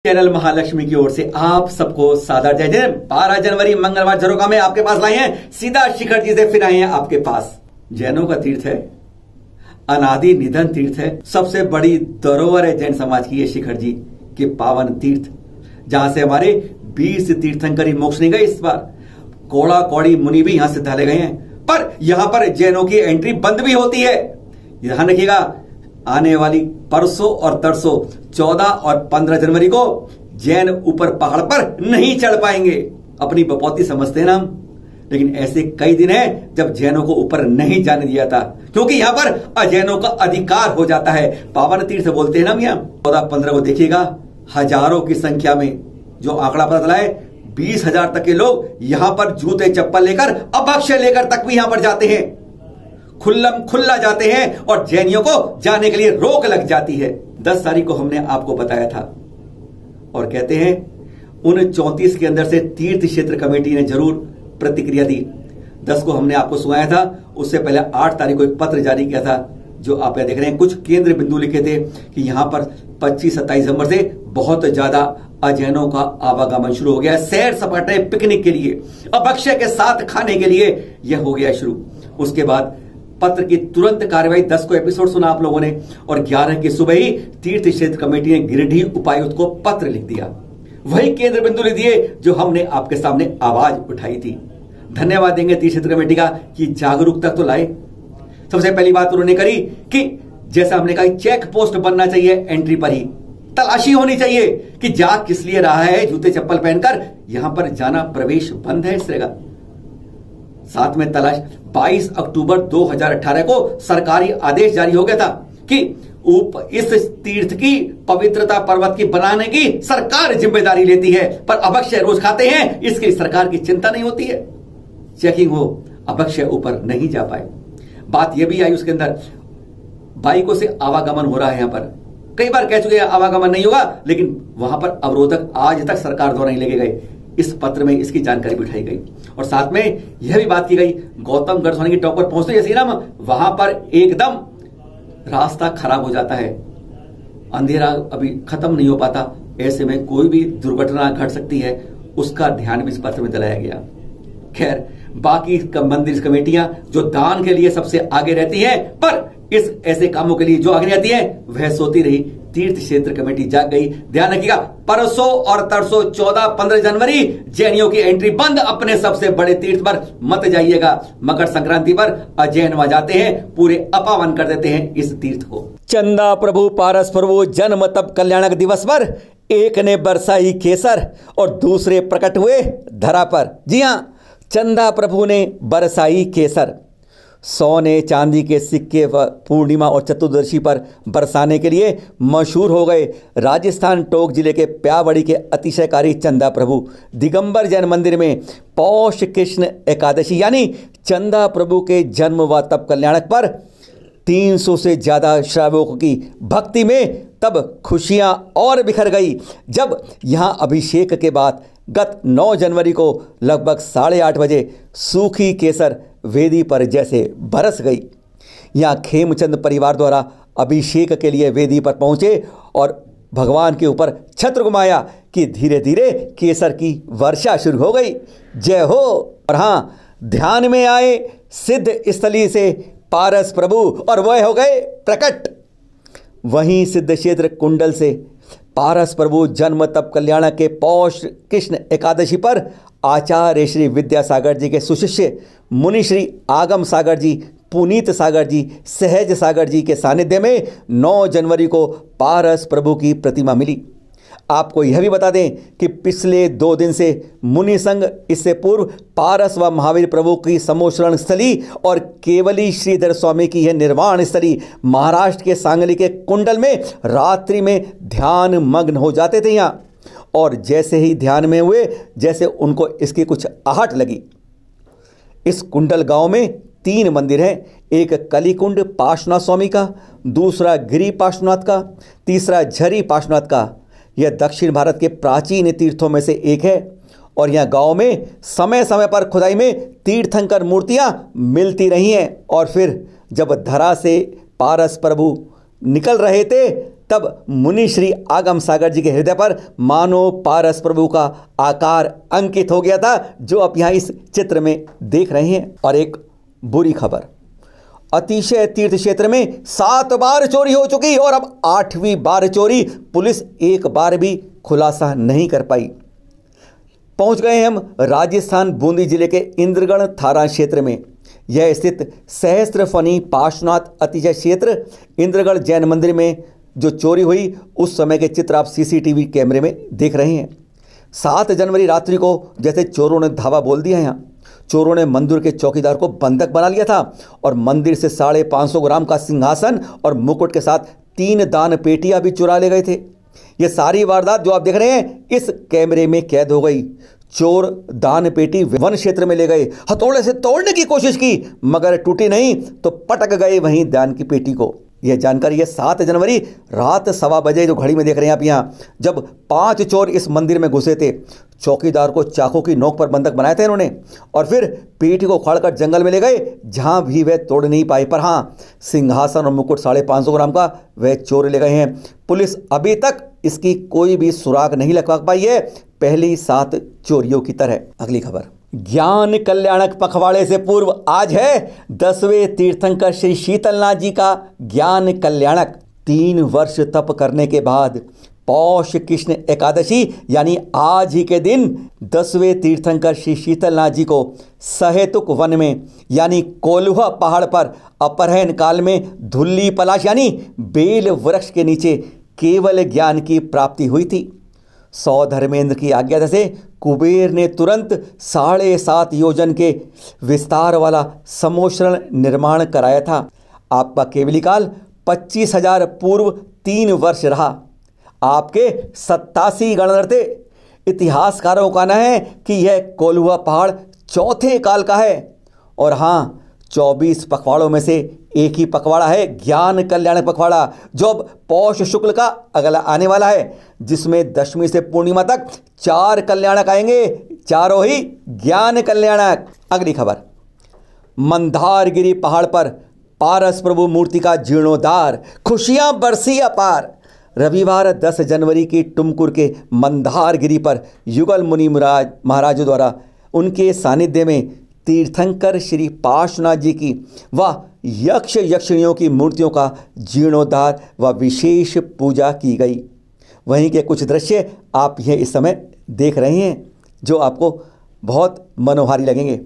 Channel Mahalakshmi की ओर से आप सबको सादर जय जय। 12 जनवरी मंगलवार झरोखा में आपके पास लाए हैं सीधा शिखर जी से, फिर आए हैं आपके पास। जैनों का तीर्थ है, अनादि निधन तीर्थ है, सबसे बड़ी धरोहर है जैन समाज की ये शिखर जी के पावन तीर्थ, जहां से हमारे 20 तीर्थंकर ही मोक्ष नहीं गए। इस बार कोड़ा कौड़ी मुनि भी यहां से ढाले गए हैं, पर यहां पर जैनों की एंट्री बंद भी होती है। ध्यान रखिएगा, आने वाली परसों और तरसों 14 और 15 जनवरी को जैन ऊपर पहाड़ पर नहीं चढ़ पाएंगे। अपनी बपौती समझते हैं ना हम, लेकिन ऐसे कई दिन हैं जब जैनों को ऊपर नहीं जाने दिया था, क्योंकि यहां पर अजैनों का अधिकार हो जाता है। पावन तीर्थ बोलते हैं ना हम। यहां 14-15 को देखिएगा, हजारों की संख्या में जो आंकड़ा पता चला है 20,000 तक के लोग यहां पर जूते चप्पल लेकर, अभक्ष्य लेकर तक भी यहां पर जाते हैं, खुल्लम खुल्ला जाते हैं, और जैनियों को जाने के लिए रोक लग जाती है। 10 तारीख को हमने आपको बताया था, और कहते हैं उन 34 के अंदर से तीर्थ क्षेत्र कमेटी ने जरूर प्रतिक्रिया दी। 10 को हमने आपको सुनाया था, उससे पहले 8 तारीख को एक पत्र जारी किया था, जो आप यहां देख रहे हैं। कुछ केंद्र बिंदु लिखे थे कि यहां पर 25-27 दिसंबर से बहुत ज्यादा अजैनों का आवागमन शुरू हो गया, सैर सपाटे पिकनिक के लिए, अभक्ष्य के साथ खाने के लिए यह हो गया शुरू। उसके बाद पत्र की तुरंत कार्रवाई, 10 को एपिसोड सुना आप लोगों ने, और 11 की सुबह ही तीर्थ क्षेत्र कमेटी ने गिरिडीह उपायुक्त को पत्र लिख दिया। वही केंद्र बिंदु लिख दिए जो हमने आपके सामने आवाज उठाई थी। धन्यवाद देंगे तीर्थ क्षेत्र कमेटी का कि जागरूकता तो लाए। सबसे पहली बात उन्होंने करी कि जैसा हमने कहा, चेक पोस्ट बनना चाहिए एंट्री पर ही, तलाशी होनी चाहिए कि जा किस लिए रहा है, जूते चप्पल पहनकर यहां पर जाना प्रवेश बंद है इस तरह का। साथ में तलाश 22 अक्टूबर 2018 को सरकारी आदेश जारी हो गया था कि इस तीर्थ की पवित्रता पर्वत की बनाने की सरकार जिम्मेदारी लेती है, पर अभक्ष्य रोज खाते हैं, इसकी सरकार की चिंता नहीं होती है। चेकिंग हो, अभक्ष्य ऊपर नहीं जा पाए। बात यह भी आई उसके अंदर, बाइकों से आवागमन हो रहा है। यहां पर कई बार कह चुके हैं आवागमन नहीं होगा, लेकिन वहां पर अवरोधक आज तक सरकार द्वारा नहीं लेके गए। इस पत्र में इसकी जानकारी भी उठाई गई, और साथ में यह भी बात की गई, गौतम गढ़ की टॉप पर पहुंचते जैसे ना वहां पर एकदम रास्ता खराब हो जाता है, अंधेरा अभी खत्म नहीं हो पाता, ऐसे में कोई भी दुर्घटना घट सकती है, उसका ध्यान भी इस पत्र में दिलाया गया। खैर, बाकी मंदिर कमेटियां जो दान के लिए सबसे आगे रहती हैं, पर इस ऐसे कामों के लिए जो आगे रहती है वह सोती रही। तीर्थ क्षेत्र कमेटी जाग गई। ध्यान रखिएगा, परसों और तरसों 14-15 जनवरी जैनियों की एंट्री बंद। अपने सबसे बड़े तीर्थ पर मत जाइएगा। मकर संक्रांति पर अजैन वहां जाते हैं, पूरे अपावन कर देते हैं इस तीर्थ को। चंदा प्रभु पारस प्रभु जन्म तप कल्याणक दिवस पर एक ने बरसाई केसर और दूसरे प्रकट हुए धरा पर। जी हां, चंदा प्रभु ने बरसाई केसर। सोने चांदी के सिक्के पूर्णिमा और चतुर्दशी पर बरसाने के लिए मशहूर हो गए राजस्थान टोंक जिले के प्यावड़ी के अतिशयकारी चंदा प्रभु दिगंबर जैन मंदिर में पौष कृष्ण एकादशी यानी चंदा प्रभु के जन्म व तप कल्याणक पर 300 से ज़्यादा श्रावकों की भक्ति में तब खुशियां और बिखर गई, जब यहां अभिषेक के बाद गत 9 जनवरी को लगभग 8:30 बजे सूखी केसर वेदी पर जैसे बरस गई। यहाँ खेमचंद परिवार द्वारा अभिषेक के लिए वेदी पर पहुंचे और भगवान के ऊपर छत्र घुमाया कि धीरे धीरे केसर की वर्षा शुरू हो गई। जय हो। और हाँ, ध्यान में आए सिद्ध स्थली से पारस प्रभु और वह हो गए प्रकट। वहीं सिद्ध क्षेत्र कुंडल से पारस प्रभु जन्म तप कल्याण के पौष कृष्ण एकादशी पर आचार्य श्री विद्यासागर जी के सुशिष्य मुनि श्री आगम सागर जी, पुनीत सागर जी, सहज सागर जी के सानिध्य में 9 जनवरी को पारस प्रभु की प्रतिमा मिली। आपको यह भी बता दें कि पिछले 2 दिन से मुनि संघ इससे पूर्व पारस व महावीर प्रभु की समोशरण स्थली और केवली श्रीधर स्वामी की यह निर्वाण स्थली महाराष्ट्र के सांगली के कुंडल में रात्रि में ध्यान मग्न हो जाते थे यहाँ, और जैसे ही ध्यान में हुए जैसे उनको इसकी कुछ आहट लगी। इस कुंडल गांव में 3 मंदिर हैं, एक कलिकुंड पार्श्वनाथ स्वामी का, दूसरा गिरी पार्श्वनाथ का, तीसरा झरी पार्श्वनाथ का। यह दक्षिण भारत के प्राचीन तीर्थों में से एक है, और यह गांव में समय समय पर खुदाई में तीर्थंकर मूर्तियां मिलती रही हैं। और फिर जब धरा से पारस प्रभु निकल रहे थे तब मुनि श्री आगम सागर जी के हृदय पर मानो पारस प्रभु का आकार अंकित हो गया था, जो आप यहाँ इस चित्र में देख रहे हैं। और एक बुरी खबर, अतिशय तीर्थ क्षेत्र में 7 बार चोरी हो चुकी और अब 8वीं बार चोरी, पुलिस एक बार भी खुलासा नहीं कर पाई। पहुंच गए हम राजस्थान बूंदी जिले के इंद्रगढ़ थाना क्षेत्र में। यह स्थित सहस्त्र फनी पार्श्वनाथ अतिशय क्षेत्र इंद्रगढ़ जैन मंदिर में जो चोरी हुई उस समय के चित्र आप सीसीटीवी कैमरे में देख रहे हैं। 7 जनवरी रात्रि को जैसे चोरों ने धावा बोल दिया। यहाँ चोरों ने मंदिर के चौकीदार को बंधक बना लिया था और मंदिर से 550 ग्राम का सिंहासन और मुकुट के साथ 3 दान पेटियां भी चुरा ले गए थे। ये सारी वारदात जो आप देख रहे हैं इस कैमरे में कैद हो गई। चोर दान पेटी वन क्षेत्र में ले गए, हथौड़े से तोड़ने की कोशिश की मगर टूटी नहीं तो पटक गए वहीं दान की पेटी को। यह जानकारी है 7 जनवरी रात 1:15 बजे जो घड़ी में देख रहे हैं आप यहाँ, जब 5 चोर इस मंदिर में घुसे थे। चौकीदार को चाकू की नोक पर बंधक बनाया था इन्होंने और फिर पेटी को उखाड़कर जंगल में ले गए, जहां भी वह तोड़ नहीं पाए। पर हाँ, सिंहासन और मुकुट 550 ग्राम का वह चोर ले गए हैं। पुलिस अभी तक इसकी कोई भी सुराग नहीं लगा पाई है, पहली 7 चोरियों की तरह। अगली खबर, ज्ञान कल्याणक पखवाड़े से पूर्व आज है 10वें तीर्थंकर श्री शीतलनाथ जी का ज्ञान कल्याणक। 3 वर्ष तप करने के बाद पौष कृष्ण एकादशी यानी आज ही के दिन 10वें तीर्थंकर श्री शीतलनाथ जी को सहेतुक वन में यानी कोल्हुआ पहाड़ पर अपराह्न काल में धुल्ली पलाश यानी बेल वृक्ष के नीचे केवल ज्ञान की प्राप्ति हुई थी। सौधर्मेंद्र की आज्ञा से कुबेर ने तुरंत 7.5 योजन के विस्तार वाला समोशरण निर्माण कराया था। आपका केवली काल 25,000 पूर्व 3 वर्ष रहा। आपके 87 गणधर थे। इतिहासकारों का कहना है कि यह कोल्हुआ पहाड़ 4थे काल का है। और हाँ, 24 पखवाड़ों में से एक ही पखवाड़ा है ज्ञान कल्याणक पखवाड़ा, जो अब पौष शुक्ल का अगला आने वाला है, जिसमें दशमी से पूर्णिमा तक 4 कल्याणक आएंगे, चारों ही ज्ञान कल्याणक। अगली खबर, मंदारगिरी पहाड़ पर पारस प्रभु मूर्ति का जीर्णोद्धार, खुशियां बरसी अपार। रविवार 10 जनवरी की टुमकुर के मंदारगिरी पर युगल मुनि महाराजों द्वारा उनके सानिध्य में तीर्थंकर श्री पार्श्वनाथ जी की व यक्ष यक्षिणियों की मूर्तियों का जीर्णोद्धार व विशेष पूजा की गई। वहीं के कुछ दृश्य आप यह इस समय देख रहे हैं जो आपको बहुत मनोहारी लगेंगे।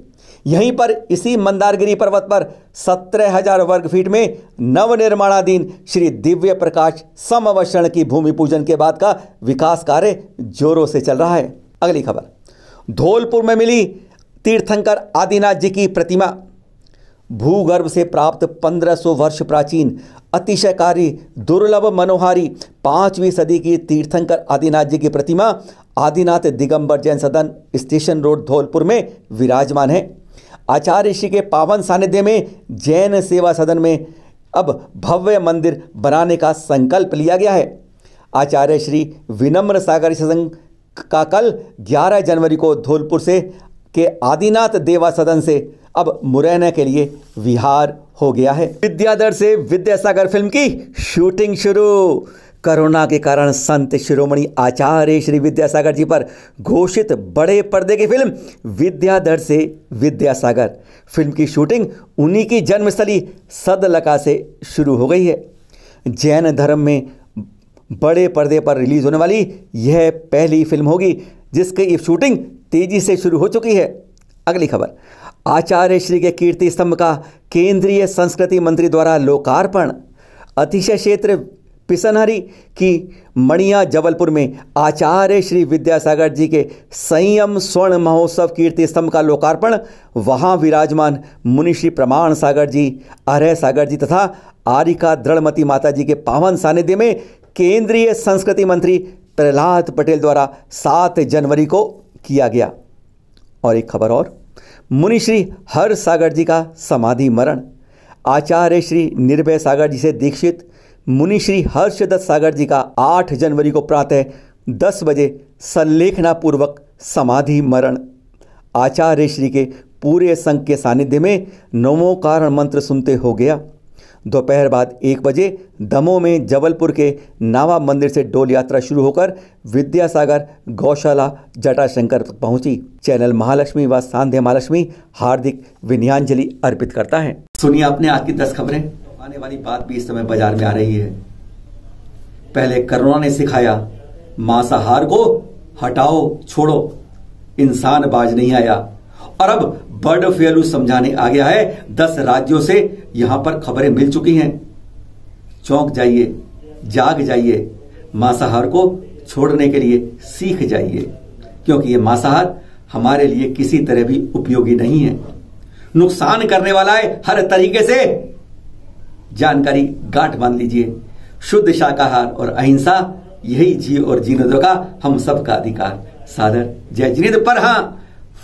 यहीं पर इसी मंदारगिरी पर्वत पर 17,000 वर्ग फीट में नवनिर्माणाधीन श्री दिव्य प्रकाश समवशरण की भूमि पूजन के बाद का विकास कार्य जोरों से चल रहा है। अगली खबर, धौलपुर में मिली तीर्थंकर आदिनाथ जी की प्रतिमा। भूगर्भ से प्राप्त 1500 वर्ष प्राचीन अतिशयकारी दुर्लभ मनोहारी 5वीं सदी की तीर्थंकर आदिनाथ जी की प्रतिमा आदिनाथ दिगंबर जैन सदन स्टेशन रोड धौलपुर में विराजमान है। आचार्य श्री के पावन सानिध्य में जैन सेवा सदन में अब भव्य मंदिर बनाने का संकल्प लिया गया है। आचार्य श्री विनम्र सागर सत्संग का कल 11 जनवरी को धौलपुर से के आदिनाथ देवा सदन से अब मुरैना के लिए विहार हो गया है। विद्याधर से विद्यासागर फिल्म की शूटिंग शुरू। कोरोना के कारण संत शिरोमणि आचार्य श्री विद्यासागर जी पर घोषित बड़े पर्दे की फिल्म विद्याधर से विद्यासागर फिल्म की शूटिंग उन्हीं की जन्मस्थली सदलका से शुरू हो गई है। जैन धर्म में बड़े पर्दे पर रिलीज होने वाली यह पहली फिल्म होगी जिसकी शूटिंग तेजी से शुरू हो चुकी है। अगली खबर, आचार्य श्री के कीर्ति स्तंभ का केंद्रीय संस्कृति मंत्री द्वारा लोकार्पण। अतिशय क्षेत्र पिसनहरी की मणिया जबलपुर में आचार्य श्री विद्यासागर जी के संयम स्वर्ण महोत्सव कीर्ति स्तंभ का लोकार्पण वहां विराजमान मुनि श्री प्रमाण सागर जी, अरय सागर जी तथा आरिका दृढ़मती माता जी के पावन सानिध्य में केंद्रीय संस्कृति मंत्री प्रहलाद पटेल द्वारा 7 जनवरी को किया गया। और एक खबर और, मुनि श्री हर सागर जी का समाधि मरण। आचार्य श्री निर्भय सागर जी से दीक्षित मुनि श्री हर्षदत्त सागर जी का 8 जनवरी को प्रातः 10 बजे संलेखना पूर्वक समाधि मरण। आचार्य श्री के पूरे संघ के सानिध्य में नमोकार मंत्र सुनते हो गया। दोपहर बाद 1 बजे दमोह में जबलपुर के नावा मंदिर से डोल यात्रा शुरू होकर विद्यासागर गौशाला जटाशंकर तक पहुंची। चैनल महालक्ष्मी व सांध्य महालक्ष्मी हार्दिक विनयाञ्जलि अर्पित करता है। सुनिए अपने आज की 10 खबरें। आने वाली बात भी इस समय बाजार में आ रही है। पहले कोरोना ने सिखाया मांसाहार को हटाओ छोड़ो, इंसान बाज नहीं आया, और अब बर्ड फ्लू समझाने आ गया है। 10 राज्यों से यहां पर खबरें मिल चुकी हैं। चौंक जाइए, जाग जाइए, मांसाहार को छोड़ने के लिए सीख जाइए, क्योंकि यह मांसाहार हमारे लिए किसी तरह भी उपयोगी नहीं है, नुकसान करने वाला है हर तरीके से। जानकारी गांठ बांध लीजिए। शुद्ध शाकाहार और अहिंसा, यही जी और जीने दो का हम सबका अधिकार। सादर जय जिनेंद्र। पर हां,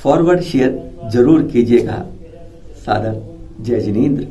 फॉरवर्ड शेयर जरूर कीजिएगा। सादर जय जिनेंद्र।